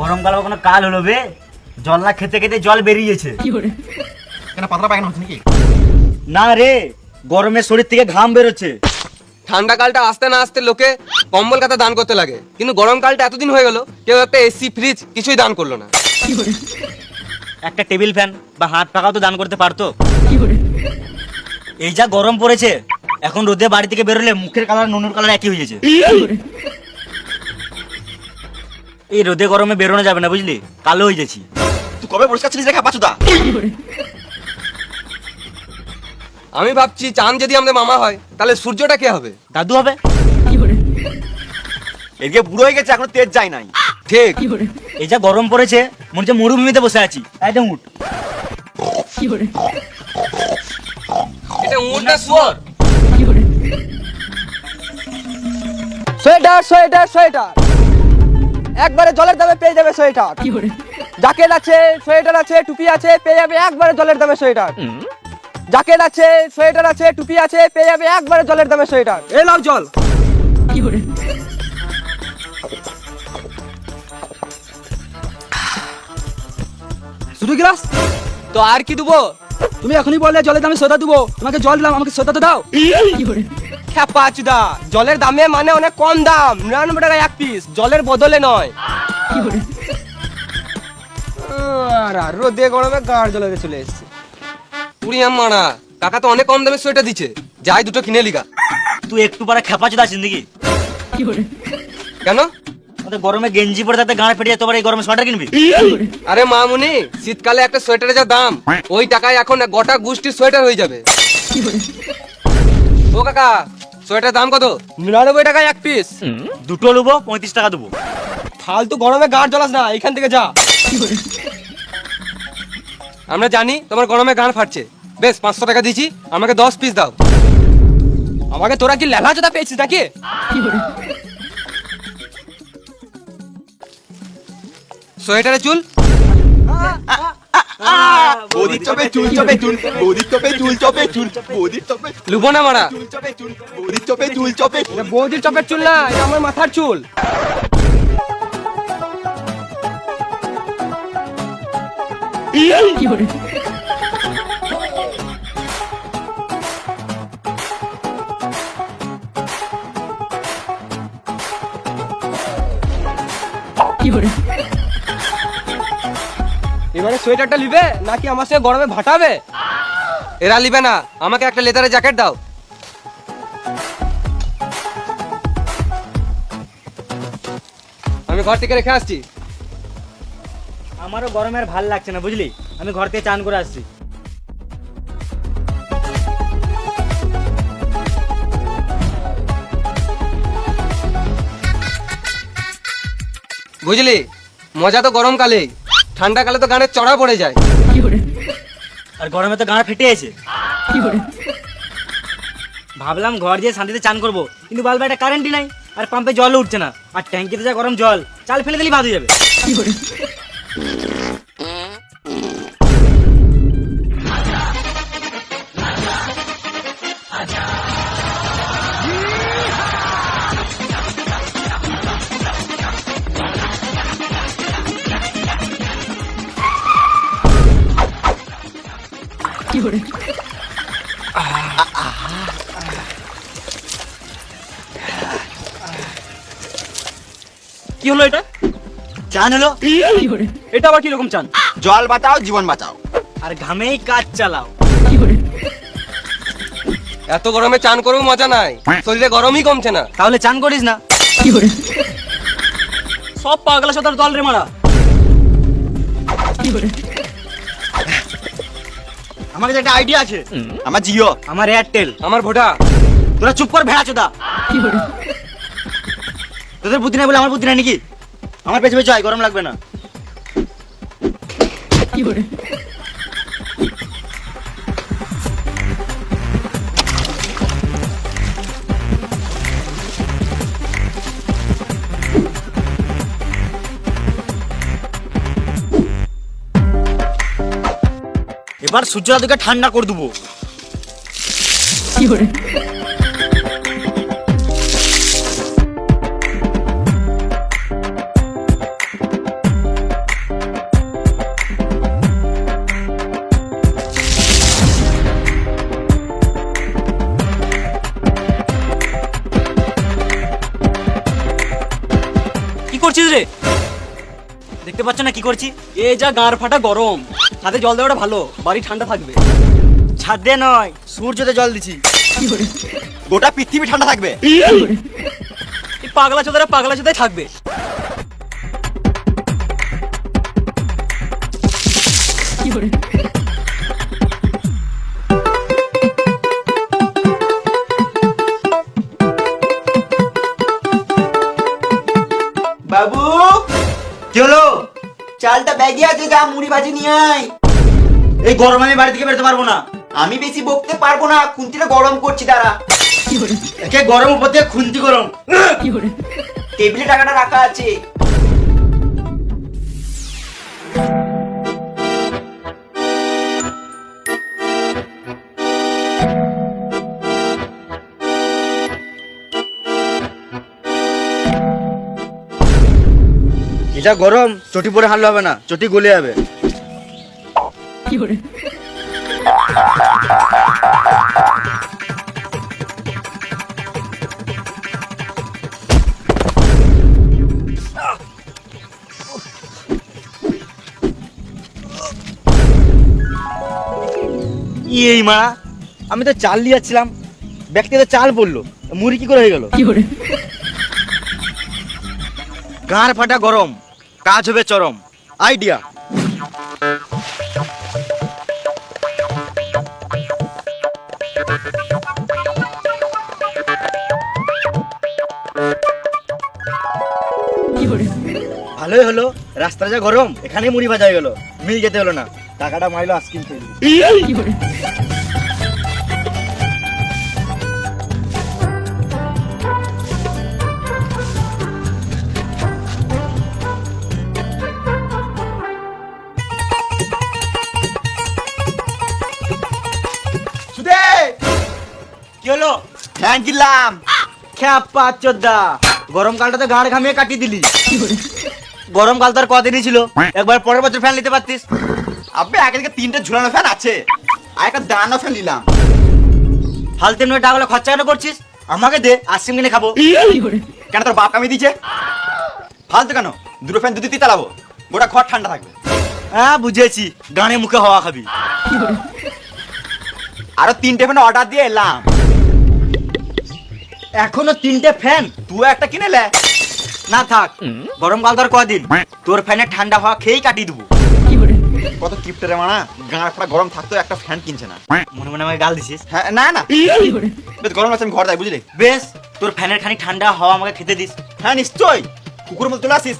গরমকাল কোনো কাল হলো বে, জল না খেতে খেতে জল বেরিয়েছে। কেন পাতলা পায়খানা হচ্ছে নাকি? না রে, গরমে শরীর থেকে ঘাম বেরোচ্ছে। ঠান্ডা কালটা আসতে না আসতে লোকে কম্বল কাতা দান করতে লাগে, কিন্তু গরমকালটা এতদিন হয়ে গেল কেউ একটা এসি ফ্রিজ কিছুই দান করলো না। একটা টেবিল ফ্যান বা হাত পাকাও তো দান করতে পারতো। এই যা গরম পড়েছে, এখন রোদে বাড়ি থেকে বেরোলে মুখের কালার নুনুর কালার একই হয়ে যাচ্ছে। এই রোদে গরমে বেরোনো যাবে না, বুঝলি, কালো হয়ে যাচ্ছি। তুই কবে পরিষ্কার ছিলিস রে খাপাচুদা? আমি ভাবছি চাঁদ যদি আমাদের মামা হয় তাহলে সূর্যটা কে হবে? দাদু হবে। এদিকে বুড়ো হয়ে গেছে, এখনো তেজ যায় নাই। ঠিক। এই যা গরম পড়েছে, মনে হচ্ছে মরুভূমিতে বসে আছি। একদম উঠ। এটা উট না শুয়োর? সোয়েটার সোয়েটার সোয়েটার, একবারে জলের দামে পেয়ে যাবে সোয়েটার। জ্যাকেট আছে, সোয়েটার আছে, টুপি আছে, পেয়ে যাবে একবারে জলের দামে সোয়েটার। জ্যাকেট আছে, সোয়েটার আছে, টুপি আছে, পেয়ে যাবে একবারে জলের দামে সোয়েটার। এই নাও জল। শুধু গ্লাস তো আর কি দেবো? তুমি এখনই বললে জলের দামে সোয়েটার দেবো, তোমাকে জল দিলাম, আমাকে সোয়েটার তো দাও। খ্যাপাচুদা, জলের দামে মানে অনেক কম দাম, 99 টাকা এক পিস, জলের বদলে নয়। আর রোদে গরমে গাড় জ্বলে চলে এসেছে। পুরিয়া মারা, কাকা তো অনেক কম দামে সোয়েটার দিচ্ছে, যাই দুটো কিনে লিগা। তুই একটু পরে খেপাচোদা আছিস নাকি? কেন? ওদের গরমে গেঞ্জি পরে তাতে গাঁড় ফেটে যায়, তোমার এই গরমে সোয়েটার কিনবি? আরে মামুনি, শীতকালে একটা সোয়েটারের যা দাম, ওই টাকায় এখন গোটা গোষ্ঠীর সোয়েটার হয়ে যাবে। ও কাকা, সোয়েটার দাম কত? 99 টাকা এক পিস। দুটো নেবো, 35 টাকা দেবো। ফালতু গরমে গাড় জ্বলাস না, এখান থেকে যা। আমরা জানি তোমার গরমে গান ফাটছে, বেশ 500 টাকা দিচ্ছি, আমাকে 10 পিস দাও। আমাকে তোরা কি লেলা জোদা পেয়েছিস নাকি? সোয়েটারে চুল বৌদির চপে চুল চপে চুল, বৌদির চপে চুল চপে চুল, বৌদির চপে লুবো না মারা। চুল চপে চুল, বৌদির চপে চুল চপে চুল। এটা বৌদির চপের চুল না, এটা আমার মাথার চুল। এবারে সোয়েটারটা নিবে নাকি আমার সঙ্গে গরমে ভাটাবে? এরা লিবে না, আমাকে একটা লেদারের জ্যাকেট দাও। আমি ঘর থেকে রেখে আসছি। আমারও গরমে আর ভাল লাগছে না, বুঝলি, আমি ঘর থেকে চান করে আসছি। বুঝলি, মজা তো গরমকালেই, ঠান্ডাকালে তো গানের চড়া পড়ে যায়। আর গরমে তো গাঁড় ফেটে আছে। ভাবলাম ঘর দিয়ে শান্তিতে চান করবো, কিন্তু বালবা একটা কারেন্টই নাই, আর পাম্পে জল উঠছে না, আর ট্যাঙ্কিতে যা গরম জল, চাল ফেলে দিলেই ভাত হয়ে যাবে। কি হলো এটা? চান হলো? এটা আবার কিরকম চান? জল বাঁচাও, জীবন বাঁচাও। আর ঘামেই কাজ চালাও। এত গরমে চান করেও মজা নাই, শরীরে গরমই কমছে না। তাহলে চান করিস না। সব পাগলা সাথে দল রে মারা। আমার কাছে একটা আইডিয়া আছে। আমার জিও। আমার এয়ারটেল। আমার ভোটা। তোরা চুপ কর ভেড়া চোদা। তোদের বুদ্ধি নাই বলে আমার বুদ্ধি নাই নাকি? আমার পেছনে পেছনে আয়, গরম লাগবে না। এবার সূর্য দাদুকে ঠান্ডা করে দেবো। রে? দেখতে পাচ্ছ না কি করছি? এ যা গাঁর ফাটা গরম, ছাদে জল দেওয়াটা ভালো, বাড়ি ঠান্ডা থাকবে। ছাদে নয়, সূর্যতে জল দিছি। গোটা পৃথিবী ঠান্ডা থাকবে। এই পাগলা চোদায় থাকবে। বাবু কি হলো? চালটা ব্যাগে আছে, যা মুড়ি ভাজি নিয়ে আয়। এই গরমে আমি বাড়ি থেকে বেরোতে পারবো না। আমি বেশি বকতে পারবো না, খুন্তিটা গরম করছি, দাঁড়া। একে গরম উপর দিয়ে খুন্তি গরম। টেবিলে টাকাটা রাখা আছে। এটা গরম, চটি পরে হারলে হবে না, চটি গলে যাবে। এই মারা, আমি তো চাল নিয়ে যাচ্ছিলাম, ব্যাগ থেকে চাল পড়লো, মুড়ি কি করে হয়ে গেল? গাঁর ফাটা গরম, কাজ হবে চরম। আইডিয়া। ভালোই হলো, রাস্তা যা গরম, এখানে মুড়ি ভাজা হয়ে গেল, মিল যেতে হলো না। টাকাটা মাইলো আইসক্রিম খেয়ে দিবি। সুদে কি হলো? ফ্যান কিনলাম। খ্যাপা চোদ্দা, গরমকালটা তো গাড় ঘামিয়ে কাটিয়ে দিলি। গরমকাল তো আর কদিনই ছিল, একবার পরের বছর ফ্যান নিতে পারতিস। আবে আগে থেকে 3টে ঝুলানো ফ্যান আছে, আর একটা দাঁড়ানো ফ্যান নিলাম। ফালতু এমনি টাকাগুলো খরচা কেন করছিস? আমাকে দে, আইসক্রিম কিনে খাবো। কেন তোর বাপ কামিয়ে দিয়েছে? ফালতু কেন, দুটো ফ্যান দুদিতে চালাবো, গোটা ঘর ঠান্ডা থাকবে। হ্যাঁ বুঝেছি, গানে মুখে হওয়া খাবি। আরো 3টে ফ্যান অর্ডার দিয়ে এলাম। এখনো 3টে ফ্যান? তুই একটা কিনে লে। না থাক, গরমকাল তো আর কদিন, তোর ফ্যানে ঠান্ডা হওয়া খেয়েই কাটিয়ে দেবো। কত কিপটে রে মানা, গাঁড় ফাটা গরম থাকতো একটা ফ্যান কিনছে না। মনে মনে আমাকে গাল দিছিস? হ্যাঁ না না, বেশ গরম আছে, আমি ঘর যাই, বুঝলি? বেশ, তোর ফ্যানের খানি ঠান্ডা হাওয়া আমাকে খেতে দিস। হ্যাঁ নিশ্চয়ই, কুকুর মতো চলে আসিস।